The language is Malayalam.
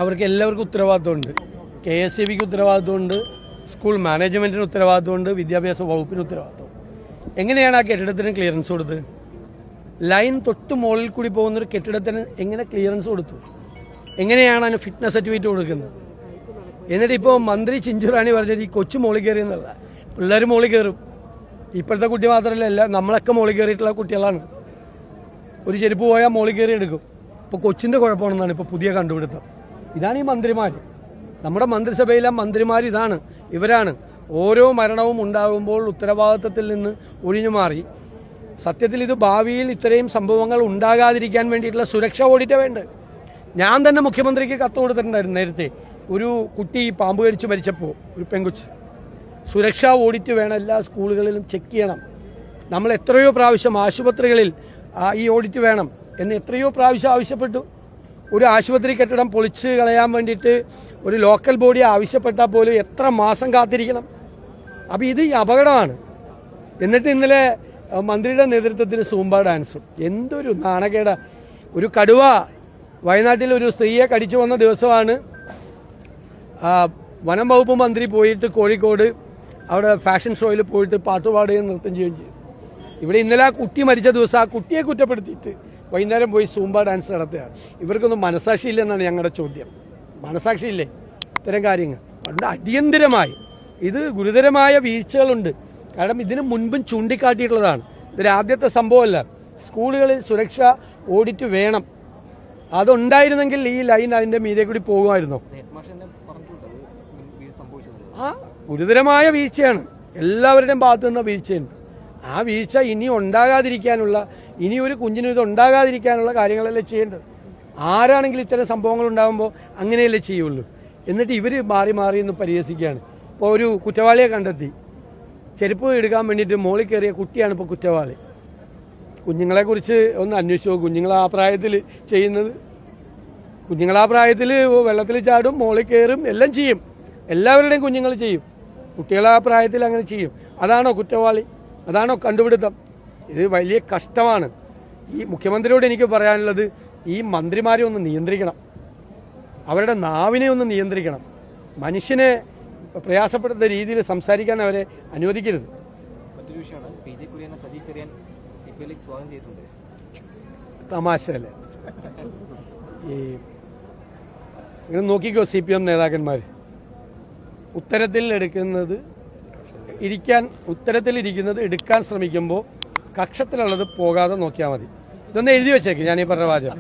അവർക്ക് എല്ലാവർക്കും ഉത്തരവാദിത്വമുണ്ട്. KSEBിക്ക് ഉത്തരവാദിത്വമുണ്ട്, സ്കൂൾ മാനേജ്മെന്റിന് ഉത്തരവാദിത്വമുണ്ട്, വിദ്യാഭ്യാസ വകുപ്പിന് ഉത്തരവാദിത്വം. എങ്ങനെയാണ് ആ കെട്ടിടത്തിന് ക്ലിയറൻസ് കൊടുത്തത്? ലൈൻ തൊട്ട് മുകളിൽ കൂടി പോകുന്നൊരു കെട്ടിടത്തിന് എങ്ങനെ ക്ലിയറൻസ് കൊടുത്തു? എങ്ങനെയാണ് അതിന് ഫിറ്റ്നസ് സർട്ടിഫിക്കറ്റ് കൊടുക്കുന്നത്? എന്നിട്ട് ഇപ്പോൾ മന്ത്രി ചിഞ്ചുറാണി പറഞ്ഞത് ഈ കൊച്ചു മോളിൽ കയറി എന്നല്ല, പിള്ളേർ മോളിൽ കയറും. ഇപ്പോഴത്തെ കുട്ടി മാത്രമല്ല, നമ്മളൊക്കെ മോളിൽ കയറിയിട്ടുള്ള കുട്ടികളാണ്. ഒരു ചെരുപ്പ് പോയാൽ മോളിൽ കയറി എടുക്കും. ഇപ്പോൾ കൊച്ചിൻ്റെ കുഴപ്പമാണെന്നാണ് ഇപ്പോൾ പുതിയ കണ്ടുപിടുത്തം. ഇതാണ് ഈ മന്ത്രിമാർ. നമ്മുടെ മന്ത്രിസഭയിലെ മന്ത്രിമാർ ഇവരാണ് ഓരോ മരണവും ഉണ്ടാകുമ്പോൾ ഉത്തരവാദിത്തത്തിൽ നിന്ന് ഒഴിഞ്ഞു മാറി. സത്യത്തിൽ ഇത് ഭാവിയിൽ ഇത്രയും സംഭവങ്ങൾ ഉണ്ടാകാതിരിക്കാൻ വേണ്ടിയിട്ടുള്ള സുരക്ഷാ ഓഡിറ്റ് വേണ്ടത്. ഞാൻ തന്നെ മുഖ്യമന്ത്രിക്ക് കത്ത് കൊടുത്തിട്ടുണ്ടായിരുന്നു നേരത്തെ. ഒരു കുട്ടി പാമ്പ് കടിച്ച് മരിച്ചപ്പോൾ, ഒരു പെൺകുച്ച്. സുരക്ഷാ ഓഡിറ്റ് വേണം, എല്ലാ സ്കൂളുകളിലും ചെക്ക് ചെയ്യണം. നമ്മൾ എത്രയോ പ്രാവശ്യം ആശുപത്രികളിൽ ഈ ഓഡിറ്റ് വേണം എന്ന് എത്രയോ പ്രാവശ്യം ആവശ്യപ്പെട്ടു. ഒരു ആശുപത്രി കെട്ടിടം പൊളിച്ച് കളയാൻ വേണ്ടിയിട്ട് ഒരു ലോക്കൽ ബോഡി ആവശ്യപ്പെട്ടാൽ പോലും എത്ര മാസം കാത്തിരിക്കണം? അപ്പോൾ ഇത് അപകടമാണ്. എന്നിട്ട് ഇന്നലെ മന്ത്രിയുടെ നേതൃത്വത്തിൽ സൂംബ ഡാൻസും. എന്തൊരു നാണക്കേട! ഒരു കടുവ വയനാട്ടിൽ ഒരു സ്ത്രീയെ കടിച്ചു വന്ന ദിവസമാണ് വനം വകുപ്പ് മന്ത്രി പോയിട്ട് കോഴിക്കോട് അവിടെ ഫാഷൻ ഷോയിൽ പോയിട്ട് പാട്ടുപാടുകയും നൃത്തം ചെയ്യുകയും ചെയ്തു. ഇവിടെ ഇന്നലെ ആ കുട്ടി മരിച്ച ദിവസം ആ കുട്ടിയെ കുറ്റപ്പെടുത്തിയിട്ട് വൈകുന്നേരം പോയി സൂംബ ഡാൻസ് നടത്തുകയാണ്. ഇവർക്കൊന്നും മനസാക്ഷിയില്ലെന്നാണ് ഞങ്ങളുടെ ചോദ്യം. മനസാക്ഷിയില്ലേ ഇത്തരം കാര്യങ്ങൾ? അതുകൊണ്ട് അടിയന്തിരമായി ഇത് ഗുരുതരമായ വീഴ്ചകളുണ്ട്. കാരണം ഇതിന് മുൻപും ചൂണ്ടിക്കാട്ടിയിട്ടുള്ളതാണ്. ഇതൊരു ആദ്യത്തെ സംഭവമല്ല. സ്കൂളുകളിൽ സുരക്ഷാ ഓഡിറ്റ് വേണം. അതുണ്ടായിരുന്നെങ്കിൽ ഈ ലൈൻ അതിൻ്റെ മീതെ കൂടി പോകുമായിരുന്നോ? ഗുരുതരമായ വീഴ്ചയാണ്. എല്ലാവരുടെയും ഭാഗത്തു നിന്ന വീഴ്ചയുണ്ട്. ആ വീഴ്ച ഇനി ഉണ്ടാകാതിരിക്കാനുള്ള, ഇനി ഒരു കുഞ്ഞിനും ഇത് ഉണ്ടാകാതിരിക്കാനുള്ള കാര്യങ്ങളല്ലേ ചെയ്യേണ്ടത്. ആരാണെങ്കിലും ഇത്തരം സംഭവങ്ങൾ ഉണ്ടാകുമ്പോൾ അങ്ങനെയല്ലേ ചെയ്യുള്ളൂ. എന്നിട്ട് ഇവർ മാറി മാറി എന്ന് പരിഹസിക്കുകയാണ്. ഇപ്പോൾ ഒരു കുറ്റവാളിയെ കണ്ടെത്തി, ചെരുപ്പ് എടുക്കാൻ വേണ്ടിയിട്ട് മോളിൽ കയറിയ കുട്ടിയാണ് ഇപ്പോൾ കുറ്റവാളി. കുഞ്ഞുങ്ങളെക്കുറിച്ച് ഒന്ന് അന്വേഷിച്ചോ. കുഞ്ഞുങ്ങൾ ആ പ്രായത്തിൽ ചെയ്യുന്നത്, കുഞ്ഞുങ്ങൾ ആ പ്രായത്തിൽ വെള്ളത്തിൽ ചാടും, മോളിൽ കയറും, എല്ലാം ചെയ്യും. എല്ലാവരുടെയും കുഞ്ഞുങ്ങൾ ചെയ്യും. കുട്ടികൾ ആ പ്രായത്തിൽ അങ്ങനെ ചെയ്യും. അതാണോ കുറ്റവാളി? അതാണോ കണ്ടുപിടുത്തം? ഇത് വലിയ കഷ്ടമാണ്. ഈ മുഖ്യമന്ത്രിയോട് എനിക്ക് പറയാനുള്ളത്, ഈ മന്ത്രിമാരെ ഒന്ന് നിയന്ത്രിക്കണം. അവരുടെ നാവിനെ ഒന്ന് നിയന്ത്രിക്കണം. മനുഷ്യനെ പ്രയാസപ്പെടുന്ന രീതിയിൽ സംസാരിക്കാൻ അവരെ അനുവദിക്കരുത്. മറ്റൊരു വിഷയമാണ്, PJ കുര്യനെ സജി ചെറിയാൻ CPIലേക്ക് സ്വാഗതം ചെയ്തിട്ടുണ്ട്. തമാശയല്ലേ? ഈ ഇങ്ങനെ നോക്കിക്കോ, CPM നേതാക്കന്മാർ ഉത്തരത്തിലിരിക്കുന്നത് എടുക്കാൻ ശ്രമിക്കുമ്പോൾ കക്ഷത്തിലുള്ളത് പോകാതെ നോക്കിയാൽ മതി. ഇതൊന്ന് എഴുതി വെച്ചേക്ക്, ഞാൻ ഈ പറഞ്ഞ വാചകം.